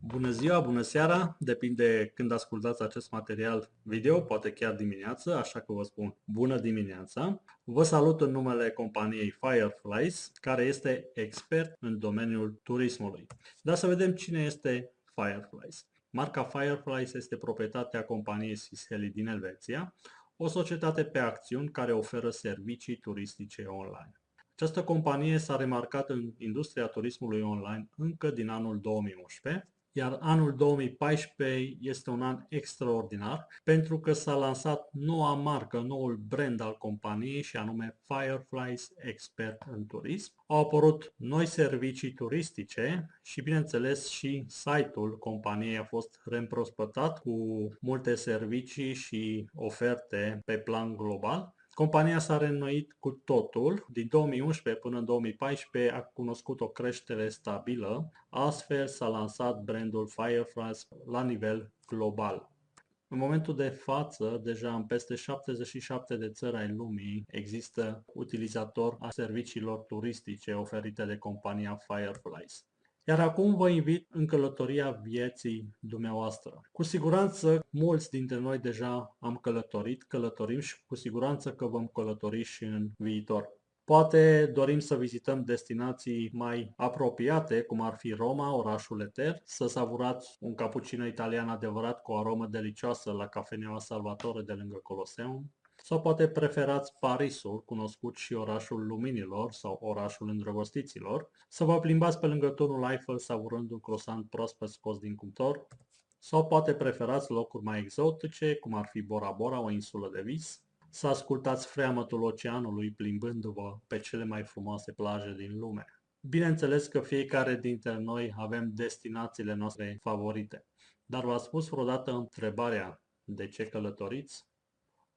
Bună ziua, bună seara, depinde când ascultați acest material video, poate chiar dimineață, așa că vă spun bună dimineața. Vă salut în numele companiei Fireflies, care este expert în domeniul turismului. Dar să vedem cine este Fireflies. Marca Fireflies este proprietatea companiei Sisheli din Elveția, o societate pe acțiuni care oferă servicii turistice online. Această companie s-a remarcat în industria turismului online încă din anul 2011, iar anul 2014 este un an extraordinar pentru că s-a lansat noua marcă, noul brand al companiei și anume Fireflies Expert în Turism. Au apărut noi servicii turistice și bineînțeles și site-ul companiei a fost reîmprospătat cu multe servicii și oferte pe plan global. Compania s-a reînnoit cu totul. Din 2011 până în 2014 a cunoscut o creștere stabilă, astfel s-a lansat brandul Fireflies la nivel global. În momentul de față, deja în peste 77 de țări ai lumii există utilizatori a serviciilor turistice oferite de compania Fireflies. Iar acum vă invit în călătoria vieții dumneavoastră. Cu siguranță mulți dintre noi deja am călătorit, călătorim și cu siguranță că vom călători și în viitor. Poate dorim să vizităm destinații mai apropiate, cum ar fi Roma, orașul eter, să savurați un cappuccino italian adevărat cu o aromă delicioasă la cafeneaua Salvatore de lângă Coloseum, sau poate preferați Parisul, cunoscut și orașul luminilor sau orașul îndrăgostiților, să vă plimbați pe lângă turnul Eiffel savurând un croissant proaspăt scos din cuptor, sau poate preferați locuri mai exotice, cum ar fi Bora Bora, o insulă de vis, să ascultați freamătul oceanului plimbându-vă pe cele mai frumoase plaje din lume. Bineînțeles că fiecare dintre noi avem destinațiile noastre favorite, dar v-ați pus vreodată întrebarea de ce călătoriți?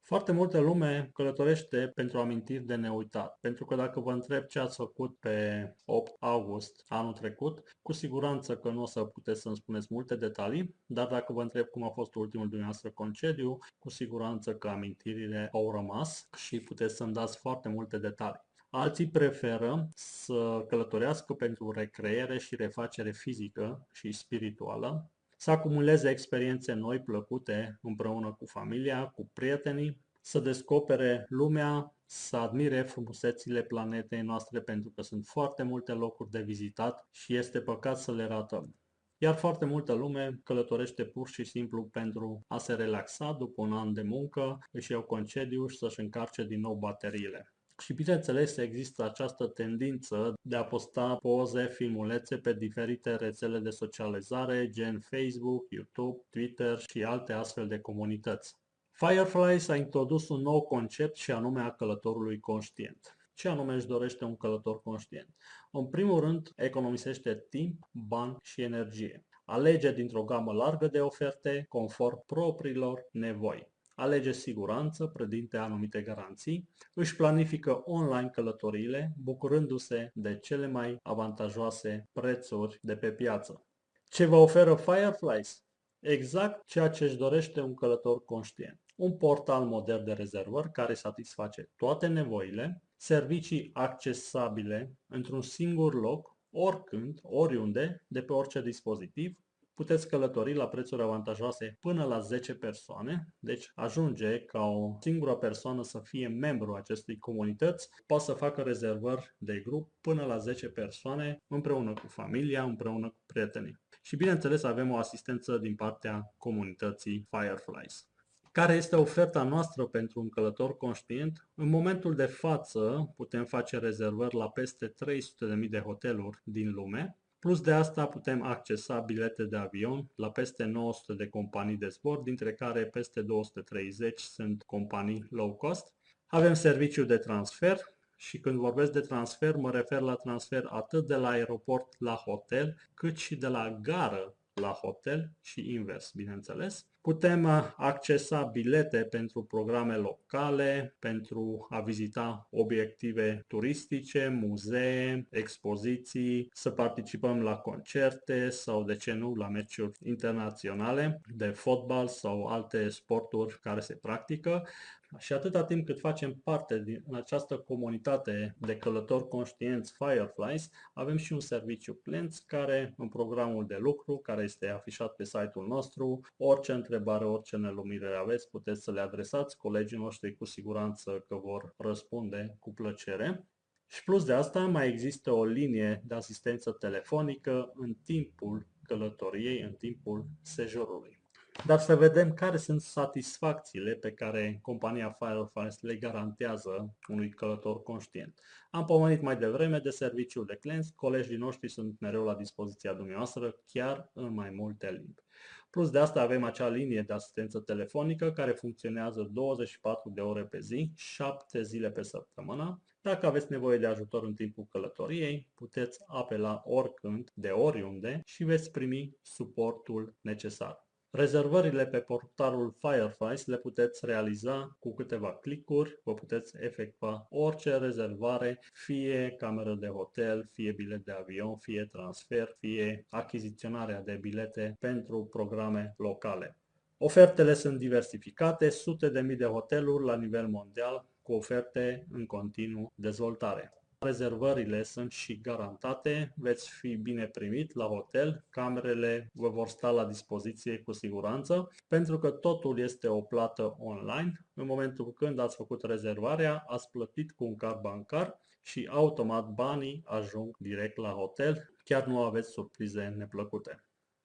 Foarte multă lume călătorește pentru amintiri de neuitat, pentru că dacă vă întreb ce ați făcut pe 8 august anul trecut, cu siguranță că nu o să puteți să-mi spuneți multe detalii, dar dacă vă întreb cum a fost ultimul dumneavoastră concediu, cu siguranță că amintirile au rămas și puteți să-mi dați foarte multe detalii. Alții preferă să călătorească pentru recreere și refacere fizică și spirituală, să acumuleze experiențe noi plăcute împreună cu familia, cu prietenii, să descopere lumea, să admire frumusețile planetei noastre pentru că sunt foarte multe locuri de vizitat și este păcat să le ratăm. Iar foarte multă lume călătorește pur și simplu pentru a se relaxa după un an de muncă, își iau concediu și să-și încarce din nou bateriile. Și bineînțeles există această tendință de a posta poze, filmulețe pe diferite rețele de socializare, gen Facebook, YouTube, Twitter și alte astfel de comunități. Fireflies a introdus un nou concept și anume a călătorului conștient. Ce anume își dorește un călător conștient? În primul rând, economisește timp, bani și energie. Alege dintr-o gamă largă de oferte conform propriilor nevoi. Alege siguranță, predinte anumite garanții, își planifică online călătoriile, bucurându-se de cele mai avantajoase prețuri de pe piață. Ce vă oferă Fireflies? Exact ceea ce își dorește un călător conștient. Un portal modern de rezervări care satisface toate nevoile, servicii accesabile într-un singur loc, oricând, oriunde, de pe orice dispozitiv. Puteți călători la prețuri avantajoase până la 10 persoane, deci ajunge ca o singură persoană să fie membru acestei comunități, poate să facă rezervări de grup până la 10 persoane, împreună cu familia, împreună cu prietenii. Și bineînțeles avem o asistență din partea comunității Fireflies. Care este oferta noastră pentru un călător conștient? În momentul de față putem face rezervări la peste 300.000 de hoteluri din lume. Plus de asta putem accesa bilete de avion la peste 900 de companii de zbor, dintre care peste 230 sunt companii low cost. Avem serviciu de transfer și când vorbesc de transfer mă refer la transfer atât de la aeroport la hotel, cât și de la gară la hotel și invers, bineînțeles. Putem accesa bilete pentru programe locale, pentru a vizita obiective turistice, muzee, expoziții, să participăm la concerte sau, de ce nu, la meciuri internaționale de fotbal sau alte sporturi care se practică. Și atâta timp cât facem parte din această comunitate de călători conștienți Fireflies, avem și un serviciu clienți care, în programul de lucru, care este afișat pe site-ul nostru, orice întrebare, orice nelumire aveți, puteți să le adresați. Colegii noștri cu siguranță că vor răspunde cu plăcere. Și plus de asta, mai există o linie de asistență telefonică în timpul călătoriei, în timpul sejurului. Dar să vedem care sunt satisfacțiile pe care compania Fireflies le garantează unui călător conștient. Am pomenit mai devreme de serviciul de clienți, colegii noștri sunt mereu la dispoziția dumneavoastră, chiar în mai multe limbi. Plus de asta avem acea linie de asistență telefonică care funcționează 24 de ore pe zi, 7 zile pe săptămână. Dacă aveți nevoie de ajutor în timpul călătoriei, puteți apela oricând, de oriunde și veți primi suportul necesar. Rezervările pe portalul Fireflies le puteți realiza cu câteva clicuri, vă puteți efectua orice rezervare, fie cameră de hotel, fie bilet de avion, fie transfer, fie achiziționarea de bilete pentru programe locale. Ofertele sunt diversificate, sute de mii de hoteluri la nivel mondial cu oferte în continuu dezvoltare. Rezervările sunt și garantate, veți fi bine primit la hotel, camerele vă vor sta la dispoziție cu siguranță, pentru că totul este o plată online. În momentul când ați făcut rezervarea, ați plătit cu un card bancar și automat banii ajung direct la hotel, chiar nu aveți surprize neplăcute.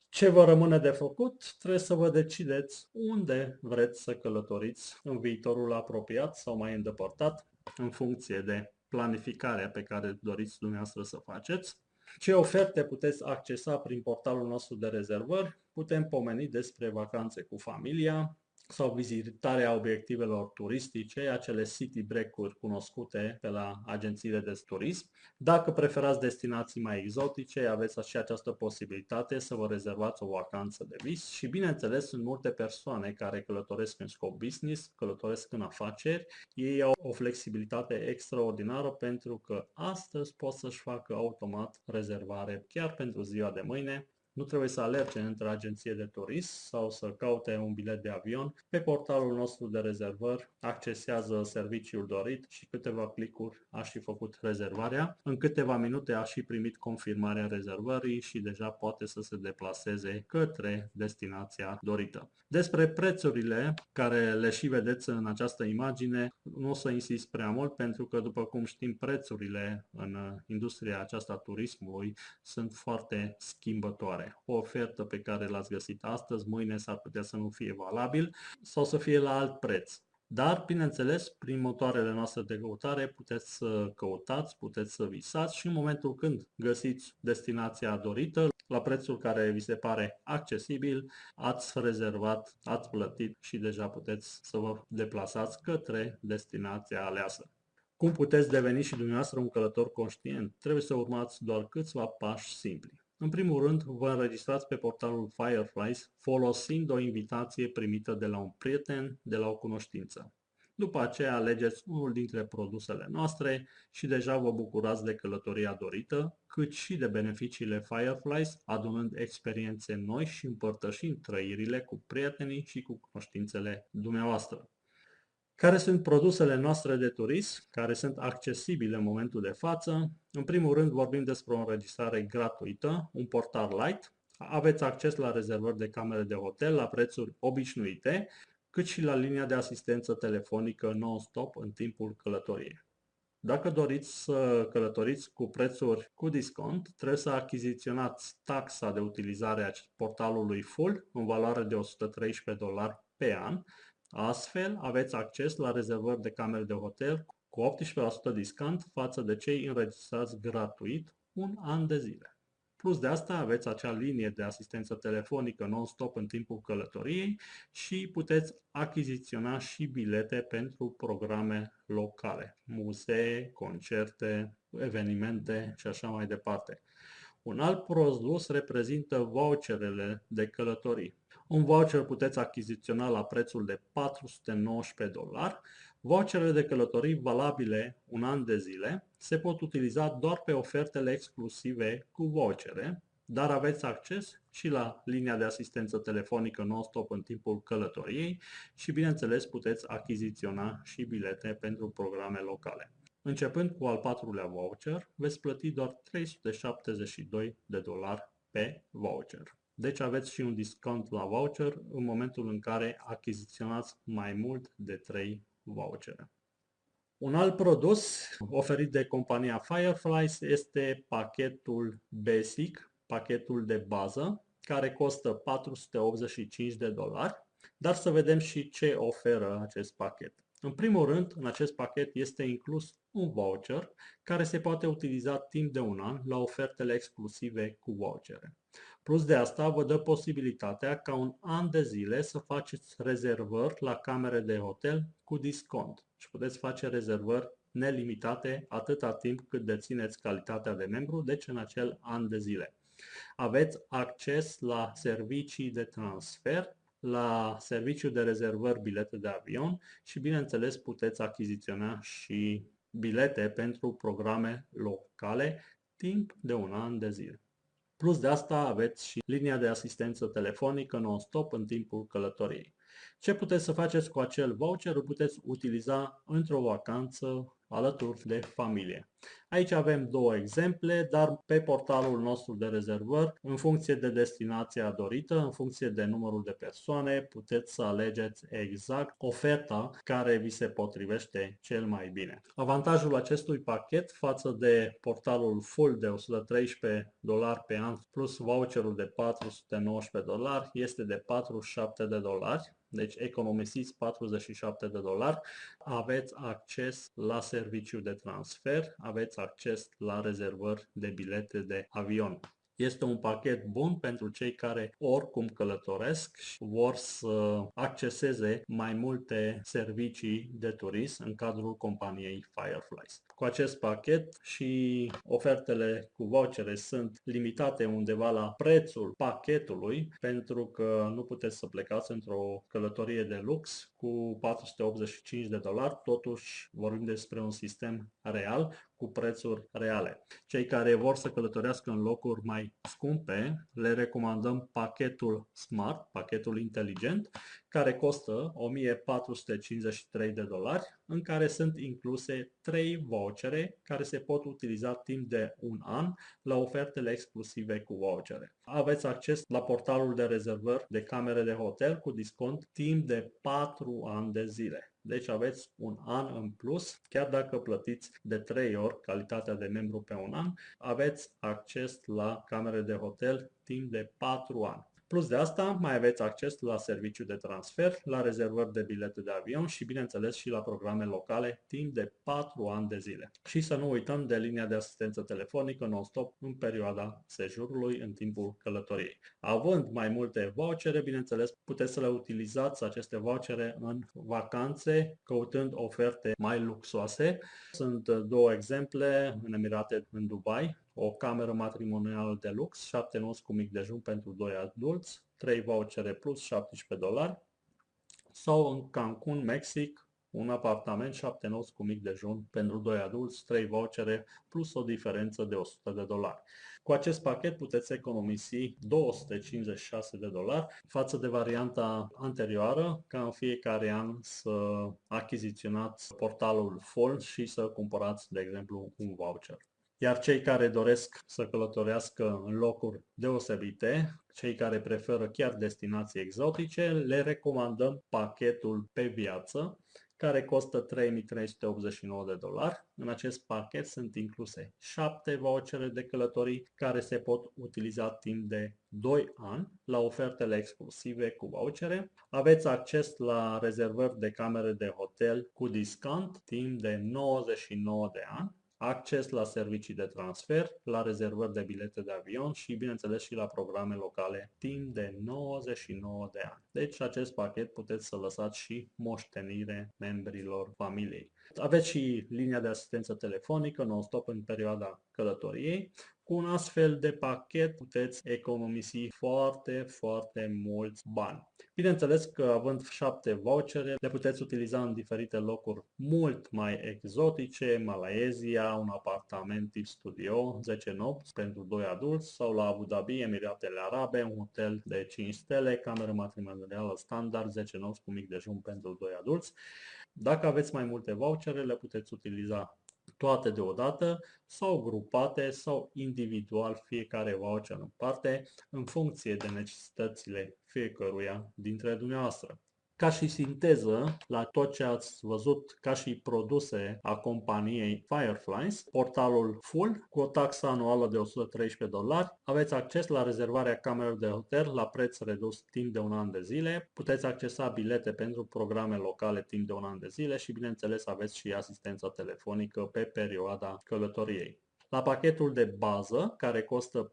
Ce vă rămâne de făcut? Trebuie să vă decideți unde vreți să călătoriți în viitorul apropiat sau mai îndepărtat, în funcție de planificarea pe care doriți dumneavoastră să faceți. Ce oferte puteți accesa prin portalul nostru de rezervări? Putem pomeni despre vacanțe cu familia sau vizitarea obiectivelor turistice, acele city break-uri cunoscute pe la agențiile de turism. Dacă preferați destinații mai exotice, aveți și această posibilitate să vă rezervați o vacanță de vis și bineînțeles sunt multe persoane care călătoresc în scop business, călătoresc în afaceri, ei au o flexibilitate extraordinară pentru că astăzi pot să-și facă automat rezervare chiar pentru ziua de mâine. Nu trebuie să alerge între agenție de turism sau să caute un bilet de avion. Pe portalul nostru de rezervări accesează serviciul dorit și câteva clicuri aș fi făcut rezervarea. În câteva minute aș fi primit confirmarea rezervării și deja poate să se deplaseze către destinația dorită. Despre prețurile care le și vedeți în această imagine, nu o să insist prea mult pentru că, după cum știm, prețurile în industria aceasta turismului sunt foarte schimbătoare. O ofertă pe care l-ați găsit astăzi, mâine s-ar putea să nu fie valabil sau să fie la alt preț. Dar, bineînțeles, prin motoarele noastre de căutare puteți să căutați, puteți să visați și în momentul când găsiți destinația dorită, la prețul care vi se pare accesibil, ați rezervat, ați plătit și deja puteți să vă deplasați către destinația aleasă. Cum puteți deveni și dumneavoastră un călător conștient? Trebuie să urmați doar câțiva pași simpli. În primul rând, vă înregistrați pe portalul Fireflies folosind o invitație primită de la un prieten, de la o cunoștință. După aceea alegeți unul dintre produsele noastre și deja vă bucurați de călătoria dorită, cât și de beneficiile Fireflies, adunând experiențe noi și împărtășind trăirile cu prietenii și cu cunoștințele dumneavoastră. Care sunt produsele noastre de turism, care sunt accesibile în momentul de față? În primul rând vorbim despre o înregistrare gratuită, un portal light. Aveți acces la rezervări de camere de hotel la prețuri obișnuite, cât și la linia de asistență telefonică non-stop în timpul călătoriei. Dacă doriți să călătoriți cu prețuri cu discont, trebuie să achiziționați taxa de utilizare a portalului full în valoare de $113 pe an. Astfel, aveți acces la rezervări de camere de hotel cu 18% discount față de cei înregistrați gratuit un an de zile. Plus de asta, aveți acea linie de asistență telefonică non-stop în timpul călătoriei și puteți achiziționa și bilete pentru programe locale, muzee, concerte, evenimente și așa mai departe. Un alt produs reprezintă voucherele de călătorii. Un voucher puteți achiziționa la prețul de $419. Voucherele de călătorii valabile un an de zile se pot utiliza doar pe ofertele exclusive cu vouchere, dar aveți acces și la linia de asistență telefonică non-stop în timpul călătoriei și, bineînțeles, puteți achiziționa și bilete pentru programe locale. Începând cu al patrulea voucher, veți plăti doar $372 pe voucher. Deci aveți și un discount la voucher în momentul în care achiziționați mai mult de 3 vouchere. Un alt produs oferit de compania Fireflies este pachetul Basic, pachetul de bază, care costă $485, dar să vedem și ce oferă acest pachet. În primul rând, în acest pachet este inclus un voucher care se poate utiliza timp de un an la ofertele exclusive cu vouchere. Plus de asta, vă dă posibilitatea ca un an de zile să faceți rezervări la camere de hotel cu discont și puteți face rezervări nelimitate atâta timp cât dețineți calitatea de membru, deci în acel an de zile. Aveți acces la servicii de transfer, la serviciu de rezervări bilete de avion și, bineînțeles, puteți achiziționa și bilete pentru programe locale timp de un an de zile. Plus de asta aveți și linia de asistență telefonică non-stop în timpul călătoriei. Ce puteți să faceți cu acel voucher? Îl puteți utiliza într-o vacanță alături de familie. Aici avem două exemple, dar pe portalul nostru de rezervări, în funcție de destinația dorită, în funcție de numărul de persoane, puteți să alegeți exact oferta care vi se potrivește cel mai bine. Avantajul acestui pachet față de portalul full de $113 pe an plus voucherul de $419 este de $47. Deci economisiți $47, aveți acces la serviciu de transfer, aveți acces la rezervări de bilete de avion. Este un pachet bun pentru cei care oricum călătoresc și vor să acceseze mai multe servicii de turism în cadrul companiei Fireflies. Cu acest pachet și ofertele cu vouchere sunt limitate undeva la prețul pachetului, pentru că nu puteți să plecați într-o călătorie de lux cu $485, totuși vorbim despre un sistem real cu prețuri reale. Cei care vor să călătorească în locuri mai scumpe, le recomandăm pachetul Smart, pachetul inteligent, care costă $1453, în care sunt incluse 3 vouchere care se pot utiliza timp de un an la ofertele exclusive cu vouchere. Aveți acces la portalul de rezervări de camere de hotel cu discont timp de 4 ani de zile. Deci aveți un an în plus, chiar dacă plătiți de 3 ori calitatea de membru pe un an, aveți acces la camere de hotel timp de 4 ani. Plus de asta, mai aveți acces la serviciu de transfer, la rezervări de bilete de avion și, bineînțeles, și la programe locale timp de 4 ani de zile. Și să nu uităm de linia de asistență telefonică non-stop în perioada sejurului în timpul călătoriei. Având mai multe vouchere, bineînțeles, puteți să le utilizați aceste vouchere în vacanțe, căutând oferte mai luxoase. Sunt două exemple în Emirate, în Dubai, o cameră matrimonială de lux, 7 nopți cu mic dejun pentru 2 adulți, 3 vouchere plus $17, sau în Cancun, Mexic, un apartament, 7 nopți cu mic dejun pentru 2 adulți, 3 vouchere plus o diferență de $100. Cu acest pachet puteți economisi $256 față de varianta anterioară, ca în fiecare an să achiziționați portalul full și să cumpărați, de exemplu, un voucher. Iar cei care doresc să călătorească în locuri deosebite, cei care preferă chiar destinații exotice, le recomandăm pachetul pe viață, care costă $3.389. În acest pachet sunt incluse 7 vouchere de călătorii care se pot utiliza timp de 2 ani la ofertele exclusive cu vouchere. Aveți acces la rezervări de camere de hotel cu discount timp de 99 de ani, acces la servicii de transfer, la rezervări de bilete de avion și, bineînțeles, și la programe locale timp de 99 de ani. Deci acest pachet puteți să lăsați și moștenire membrilor familiei. Aveți și linia de asistență telefonică non-stop în perioada călătoriei, Cu un astfel de pachet puteți economisi foarte mulți bani. Bineînțeles că având 7 vouchere, le puteți utiliza în diferite locuri mult mai exotice, Malaezia, un apartament tip studio, 10 nopți pentru 2 adulți, sau la Abu Dhabi, Emiratele Arabe, un hotel de 5 stele, cameră matrimonială standard, 10 nopți cu mic dejun pentru 2 adulți. Dacă aveți mai multe vouchere, le puteți utiliza toate deodată sau grupate sau individual fiecare voucher în parte în funcție de necesitățile fiecăruia dintre dumneavoastră. Ca și sinteză la tot ce ați văzut ca și produse a companiei Fireflies, portalul full cu o taxă anuală de $113, aveți acces la rezervarea camerelor de hotel la preț redus timp de un an de zile, puteți accesa bilete pentru programe locale timp de un an de zile și bineînțeles aveți și asistență telefonică pe perioada călătoriei. La pachetul de bază, care costă $485,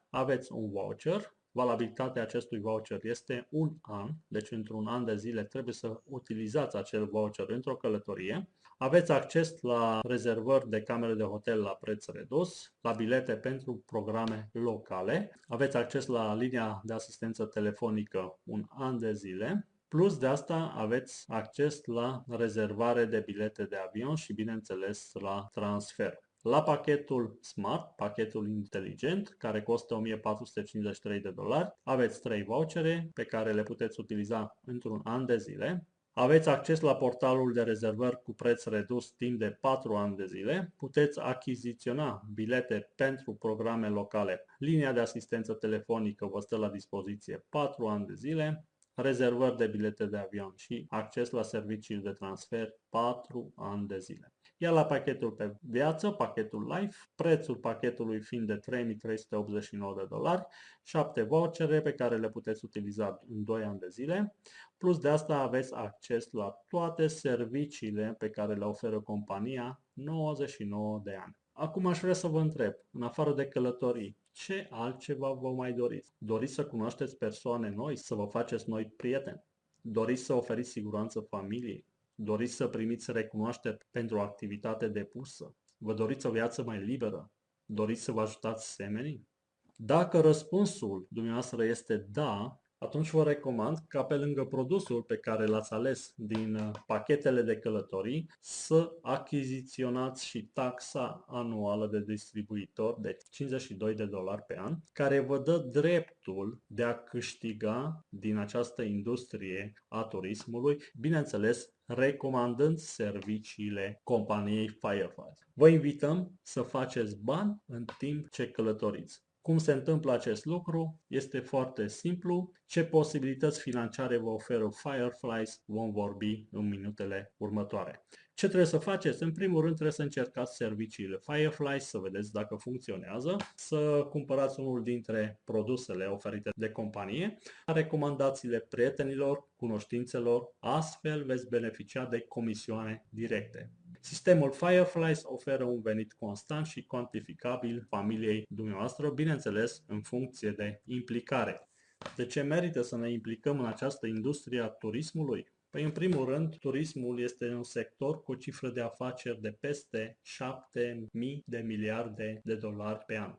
aveți un voucher. Valabilitatea acestui voucher este un an, deci într-un an de zile trebuie să utilizați acel voucher într-o călătorie. Aveți acces la rezervări de camere de hotel la preț redus, la bilete pentru programe locale, aveți acces la linia de asistență telefonică un an de zile. Plus de asta aveți acces la rezervare de bilete de avion și bineînțeles la transfer. La pachetul Smart, pachetul inteligent, care costă $1453, aveți 3 vouchere pe care le puteți utiliza într-un an de zile. Aveți acces la portalul de rezervări cu preț redus timp de 4 ani de zile. Puteți achiziționa bilete pentru programe locale. Linia de asistență telefonică vă stă la dispoziție 4 ani de zile. Rezervări de bilete de avion și acces la servicii de transfer 4 ani de zile. Iar la pachetul pe viață, pachetul Life, prețul pachetului fiind de $3.389, 7 vouchere pe care le puteți utiliza în 2 ani de zile. Plus de asta aveți acces la toate serviciile pe care le oferă compania 99 de ani. Acum aș vrea să vă întreb, în afară de călătorii, ce altceva vă mai doriți? Doriți să cunoașteți persoane noi, să vă faceți noi prieteni? Doriți să oferiți siguranță familiei? Doriți să primiți recunoaștere pentru o activitate depusă? Vă doriți o viață mai liberă? Doriți să vă ajutați semenii? Dacă răspunsul dumneavoastră este da, atunci vă recomand ca pe lângă produsul pe care l-ați ales din pachetele de călătorii să achiziționați și taxa anuală de distribuitor de $52 pe an, care vă dă dreptul de a câștiga din această industrie a turismului, bineînțeles recomandând serviciile companiei Fireflies. Vă invităm să faceți bani în timp ce călătoriți. Cum se întâmplă acest lucru? Este foarte simplu. Ce posibilități financiare vă oferă Fireflies? Vom vorbi în minutele următoare. Ce trebuie să faceți? În primul rând trebuie să încercați serviciile Fireflies, să vedeți dacă funcționează, să cumpărați unul dintre produsele oferite de companie, recomandațiile prietenilor, cunoștințelor, astfel veți beneficia de comisioane directe. Sistemul Fireflies oferă un venit constant și cuantificabil familiei dumneavoastră, bineînțeles în funcție de implicare. De ce merită să ne implicăm în această industrie a turismului? Păi, în primul rând, turismul este un sector cu o cifră de afaceri de peste 7.000 de miliarde de dolari pe an.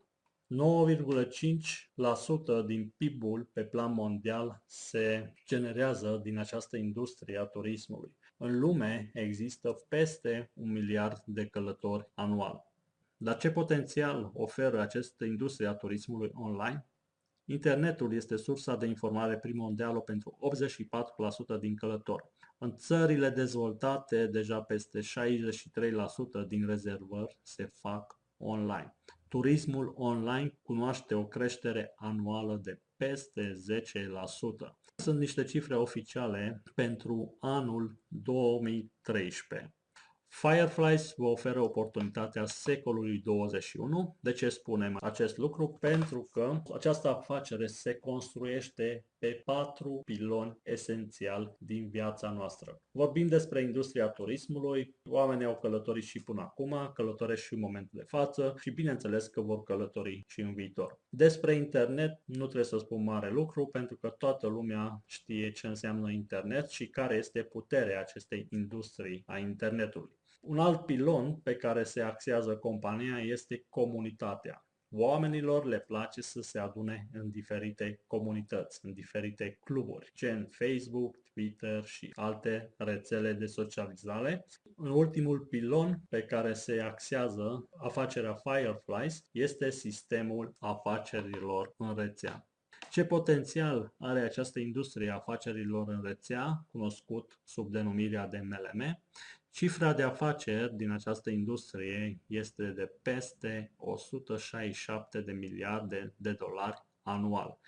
9,5% din PIB-ul pe plan mondial se generează din această industrie a turismului. În lume există peste 1 miliard de călători anual. Dar ce potențial oferă această industrie a turismului online? Internetul este sursa de informare primordială pentru 84% din călători. În țările dezvoltate, deja peste 63% din rezervări se fac online. Turismul online cunoaște o creștere anuală de peste 10%. Sunt niște cifre oficiale pentru anul 2013. Fireflies vă oferă oportunitatea secolului 21. De ce spunem acest lucru? Pentru că această afacere se construiește pe 4 piloni esențiali din viața noastră. Vorbim despre industria turismului, oamenii au călătorit și până acum, călătoresc și în momentul de față și bineînțeles că vor călători și în viitor. Despre internet nu trebuie să spun mare lucru pentru că toată lumea știe ce înseamnă internet și care este puterea acestei industrii a internetului. Un alt pilon pe care se axează compania este comunitatea. Oamenilor le place să se adune în diferite comunități, în diferite cluburi, gen Facebook, Twitter și alte rețele de socializare. În ultimul pilon pe care se axează afacerea Fireflies este sistemul afacerilor în rețea. Ce potențial are această industrie a afacerilor în rețea, cunoscut sub denumirea de MLM? Cifra de afaceri din această industrie este de peste 167 de miliarde de dolari anual.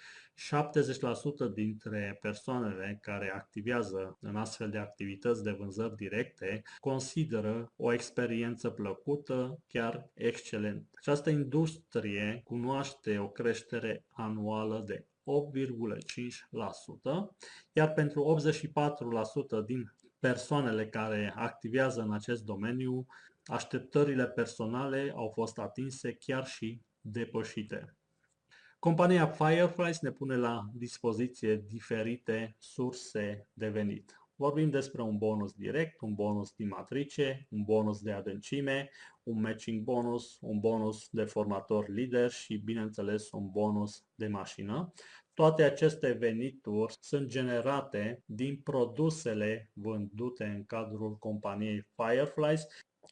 70% dintre persoanele care activează în astfel de activități de vânzări directe consideră o experiență plăcută, chiar excelentă. Această industrie cunoaște o creștere anuală de 8,5%, iar pentru 84% din persoanele care activează în acest domeniu, așteptările personale au fost atinse, chiar și depășite. Compania Fireflies ne pune la dispoziție diferite surse de venit. Vorbim despre un bonus direct, un bonus din matrice, un bonus de adâncime, un matching bonus, un bonus de formator lider și, bineînțeles, un bonus de mașină. Toate aceste venituri sunt generate din produsele vândute în cadrul companiei Fireflies,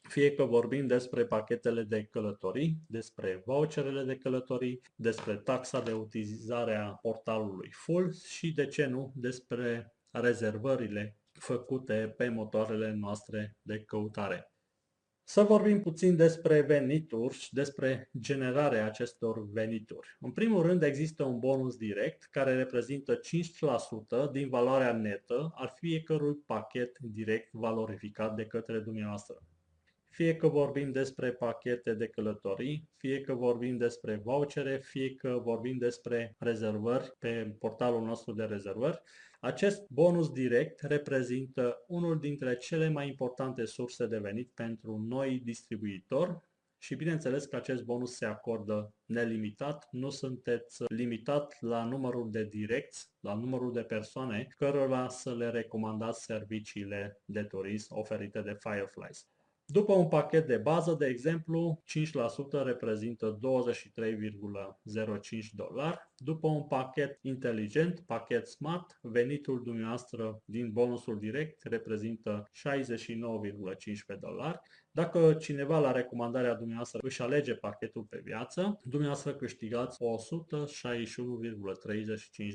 fie că vorbim despre pachetele de călătorii, despre voucherele de călătorii, despre taxa de utilizare a portalului full și, de ce nu, despre rezervările făcute pe motoarele noastre de căutare. Să vorbim puțin despre venituri și despre generarea acestor venituri. În primul rând, există un bonus direct care reprezintă 5% din valoarea netă al fiecărui pachet direct valorificat de către dumneavoastră. Fie că vorbim despre pachete de călătorii, fie că vorbim despre vouchere, fie că vorbim despre rezervări pe portalul nostru de rezervări, acest bonus direct reprezintă unul dintre cele mai importante surse de venit pentru noi distribuitori și bineînțeles că acest bonus se acordă nelimitat, nu sunteți limitat la numărul de direcți, la numărul de persoane cărora să le recomandați serviciile de turism oferite de Fireflies. După un pachet de bază, de exemplu, 5% reprezintă 23,05 dolari. După un pachet inteligent, pachet smart, venitul dumneavoastră din bonusul direct reprezintă 69,15 dolari. Dacă cineva la recomandarea dumneavoastră își alege pachetul pe viață, dumneavoastră câștigați 161,35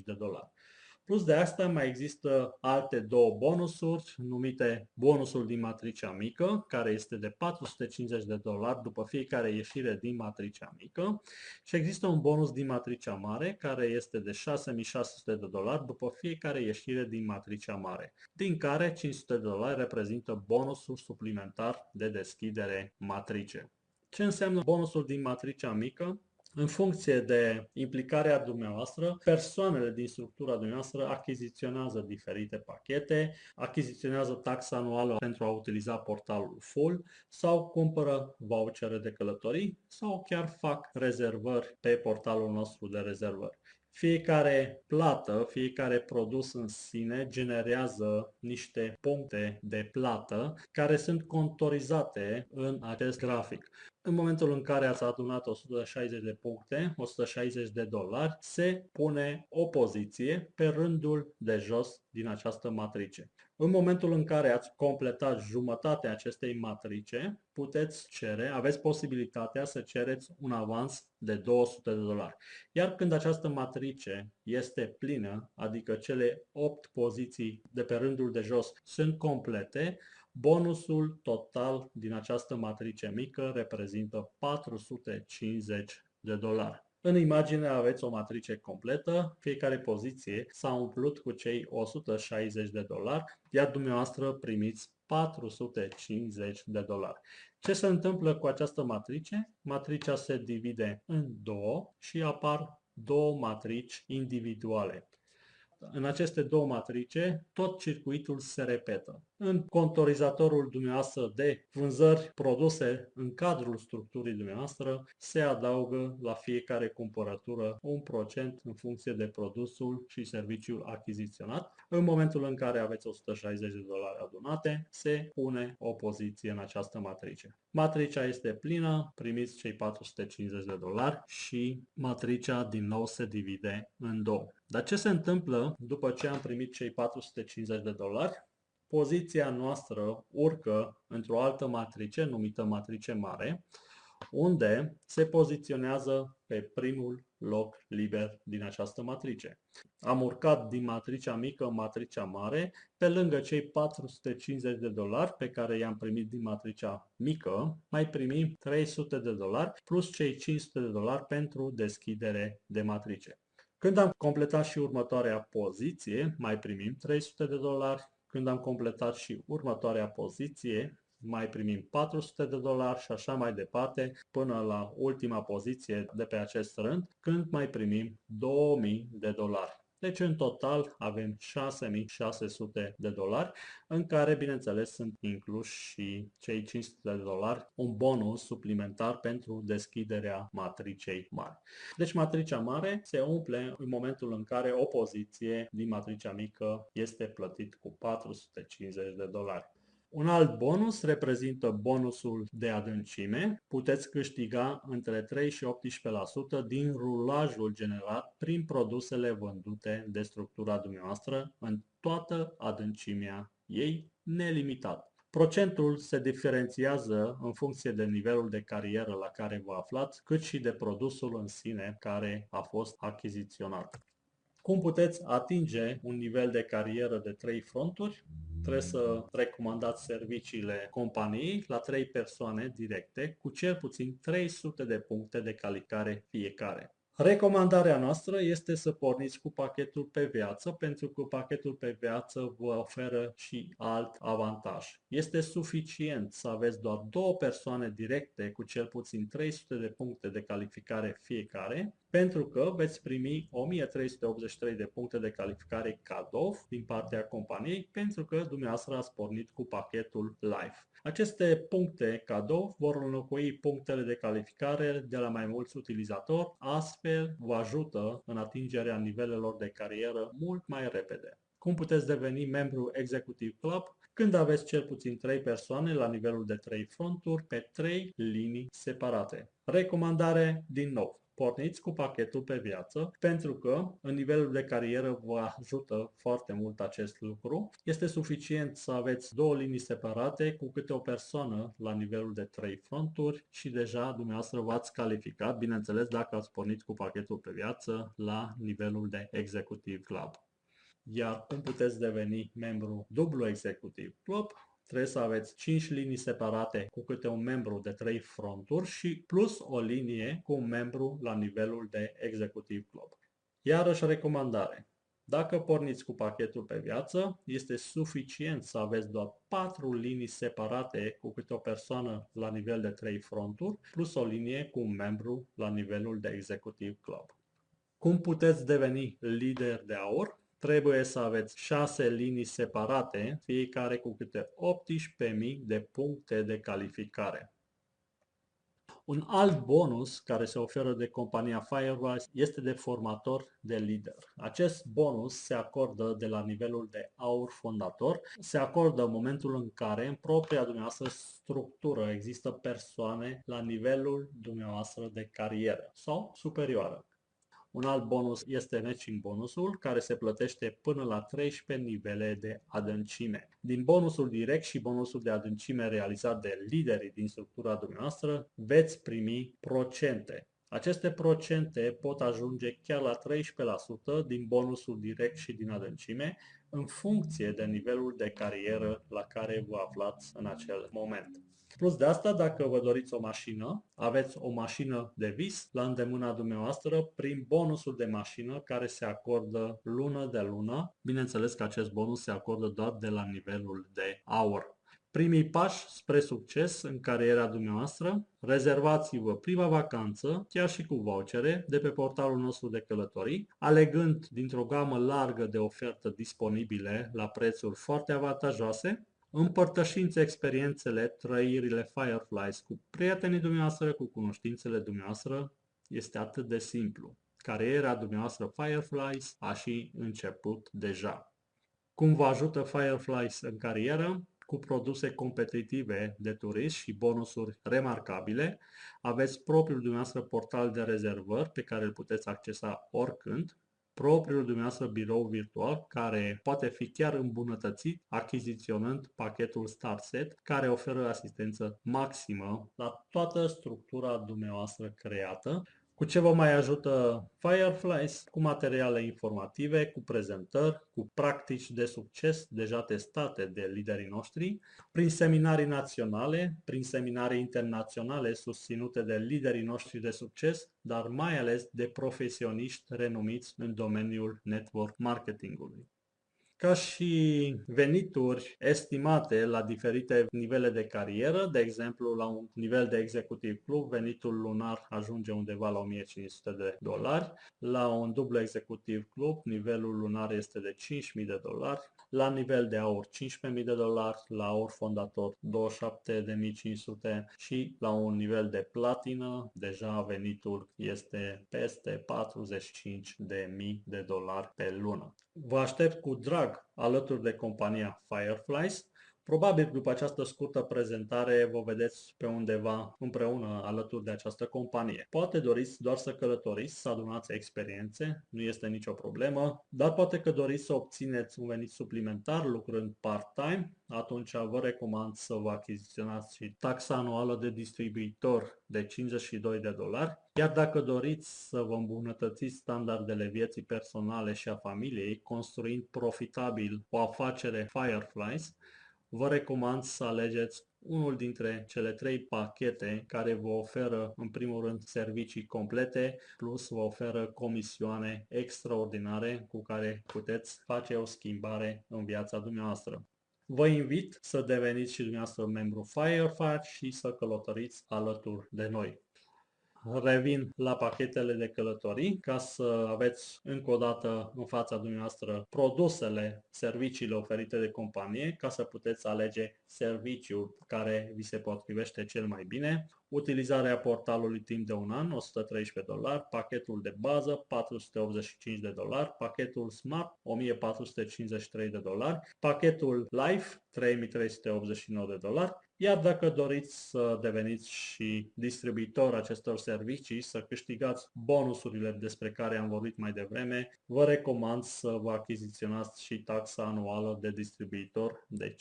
de dolari. Plus de asta mai există alte două bonusuri numite bonusul din matricea mică, care este de 450 de dolari după fiecare ieșire din matricea mică și există un bonus din matricea mare care este de 6600 de dolari după fiecare ieșire din matricea mare, din care 500 de dolari reprezintă bonusul suplimentar de deschidere matrice. Ce înseamnă bonusul din matricea mică? În funcție de implicarea dumneavoastră, persoanele din structura dumneavoastră achiziționează diferite pachete, achiziționează taxa anuală pentru a utiliza portalul full sau cumpără vouchere de călătorii sau chiar fac rezervări pe portalul nostru de rezervări. Fiecare plată, fiecare produs în sine generează niște puncte de plată care sunt contorizate în acest grafic. În momentul în care ați adunat 160 de puncte, 160 de dolari, se pune o poziție pe rândul de jos din această matrice. În momentul în care ați completat jumătatea acestei matrice, puteți cere, aveți posibilitatea să cereți un avans de 200 de dolari. Iar când această matrice este plină, adică cele 8 poziții de pe rândul de jos sunt complete, bonusul total din această matrice mică reprezintă 450 de dolari. În imagine aveți o matrice completă, fiecare poziție s-a umplut cu cei 160 de dolari, iar dumneavoastră primiți 450 de dolari. Ce se întâmplă cu această matrice? Matricea se divide în două și apar două matrici individuale. În aceste două matrice, tot circuitul se repetă. în contorizatorul dumneavoastră de vânzări produse în cadrul structurii dumneavoastră se adaugă la fiecare cumpărătură un procent în funcție de produsul și serviciul achiziționat. În momentul în care aveți $160 adunate, se pune o poziție în această matrice. Matricea este plină, primiți cei $450 și matricea din nou se divide în două. Dar ce se întâmplă după ce am primit cei $450? Poziția noastră urcă într-o altă matrice numită matrice mare, unde se poziționează pe primul loc liber din această matrice. Am urcat din matricea mică în matricea mare, pe lângă cei $450 pe care i-am primit din matricea mică, mai primim $300 plus cei $500 pentru deschidere de matrice. Când am completat și următoarea poziție, mai primim $300. Când am completat și următoarea poziție, mai primim $400 și așa mai departe până la ultima poziție de pe acest rând, când mai primim $2000. Deci în total avem $6600, în care bineînțeles sunt incluși și cei $500, un bonus suplimentar pentru deschiderea matricei mari. Deci matricea mare se umple în momentul în care o poziție din matricea mică este plătit cu $450. Un alt bonus reprezintă bonusul de adâncime. Puteți câștiga între 3 și 18% din rulajul generat prin produsele vândute de structura dumneavoastră în toată adâncimea ei, nelimitat. Procentul se diferențiază în funcție de nivelul de carieră la care vă aflați, cât și de produsul în sine care a fost achiziționat. Cum puteți atinge un nivel de carieră de 3 fronturi? Trebuie să recomandați serviciile companiei la 3 persoane directe cu cel puțin 300 de puncte de calificare fiecare. Recomandarea noastră este să porniți cu pachetul pe viață, pentru că pachetul pe viață vă oferă și alt avantaj. Este suficient să aveți doar 2 persoane directe cu cel puțin 300 de puncte de calificare fiecare, pentru că veți primi 1383 de puncte de calificare cadou din partea companiei, pentru că dumneavoastră ați pornit cu pachetul Life. Aceste puncte cadou vor înlocui punctele de calificare de la mai mulți utilizatori, astfel vă ajută în atingerea nivelelor de carieră mult mai repede. Cum puteți deveni membru Executive Club? Când aveți cel puțin 3 persoane la nivelul de 3 fronturi pe 3 linii separate. Recomandare din nou. Porniți cu pachetul pe viață, pentru că în nivelul de carieră vă ajută foarte mult acest lucru. Este suficient să aveți 2 linii separate cu câte o persoană la nivelul de 3 fronturi și deja dumneavoastră v-ați calificat, bineînțeles dacă ați pornit cu pachetul pe viață la nivelul de Executive Club. Iar cum puteți deveni membru dublu Executive Club? Trebuie să aveți 5 linii separate cu câte un membru de 3 fronturi și plus o linie cu un membru la nivelul de Executive Club. Iarăși recomandare. Dacă porniți cu pachetul pe viață, este suficient să aveți doar 4 linii separate cu câte o persoană la nivel de 3 fronturi, plus o linie cu un membru la nivelul de Executive Club. Cum puteți deveni lider de aur? Trebuie să aveți 6 linii separate, fiecare cu câte 18.000 de puncte de calificare. Un alt bonus care se oferă de compania Firewise este de formator de lider. Acest bonus se acordă de la nivelul de aur fondator. Se acordă în momentul în care în propria dumneavoastră structură există persoane la nivelul dumneavoastră de carieră sau superioară. Un alt bonus este matching bonusul, care se plătește până la 13 nivele de adâncime. Din bonusul direct și bonusul de adâncime realizat de liderii din structura dumneavoastră, veți primi procente. Aceste procente pot ajunge chiar la 13% din bonusul direct și din adâncime, în funcție de nivelul de carieră la care vă aflați în acel moment. Plus de asta, dacă vă doriți o mașină, aveți o mașină de vis la îndemâna dumneavoastră prin bonusul de mașină care se acordă lună de lună. Bineînțeles că acest bonus se acordă doar de la nivelul de aur. Primii pași spre succes în cariera dumneavoastră: rezervați-vă prima vacanță, chiar și cu vouchere, de pe portalul nostru de călătorii, alegând dintr-o gamă largă de oferte disponibile la prețuri foarte avantajoase. Împărtășiți experiențele, trăirile Fireflies cu prietenii dumneavoastră, cu cunoștințele dumneavoastră. Este atât de simplu. Cariera dumneavoastră Fireflies a și început deja. Cum vă ajută Fireflies în carieră? Cu produse competitive de turism și bonusuri remarcabile. Aveți propriul dumneavoastră portal de rezervări pe care îl puteți accesa oricând. Propriul dumneavoastră birou virtual care poate fi chiar îmbunătățit achiziționând pachetul StartSet care oferă asistență maximă la toată structura dumneavoastră creată. Cu ce vă mai ajută Fireflies? Cu materiale informative, cu prezentări, cu practici de succes deja testate de liderii noștri, prin seminarii naționale, prin seminarii internaționale susținute de liderii noștri de succes, dar mai ales de profesioniști renumiți în domeniul network marketingului. Ca și venituri estimate la diferite nivele de carieră, de exemplu la un nivel de executiv club, venitul lunar ajunge undeva la $1500, la un dublu executiv club, nivelul lunar este de $5000, la nivel de aur $15.000, la aur fondator 27.500 și la un nivel de platină, deja venitul este peste $45.000 pe lună. Vă aștept cu drag alături de compania Fireflies. Probabil după această scurtă prezentare vă vedeți pe undeva împreună alături de această companie. Poate doriți doar să călătoriți, să adunați experiențe, nu este nicio problemă, dar poate că doriți să obțineți un venit suplimentar lucrând part-time, atunci vă recomand să vă achiziționați și taxa anuală de distribuitor de $52. Iar dacă doriți să vă îmbunătățiți standardele vieții personale și a familiei, construind profitabil o afacere Fireflies, vă recomand să alegeți unul dintre cele 3 pachete care vă oferă în primul rând servicii complete plus vă oferă comisioane extraordinare cu care puteți face o schimbare în viața dumneavoastră. Vă invit să deveniți și dumneavoastră membru Fireflies și să călătoriți alături de noi. Revin la pachetele de călătorii ca să aveți încă o dată în fața dumneavoastră produsele, serviciile oferite de companie ca să puteți alege serviciul care vi se potrivește cel mai bine. Utilizarea portalului timp de un an, $113, pachetul de bază, $485, pachetul Smart, $1453, pachetul Life, $3389, iar dacă doriți să deveniți și distribuitor acestor servicii, să câștigați bonusurile despre care am vorbit mai devreme, vă recomand să vă achiziționați și taxa anuală de distribuitor de $52.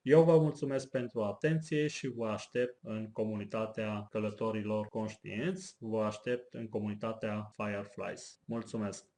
Eu vă mulțumesc pentru atenție și vă aștept în comunitatea călătorilor conștienți, vă aștept în comunitatea Fireflies. Mulțumesc!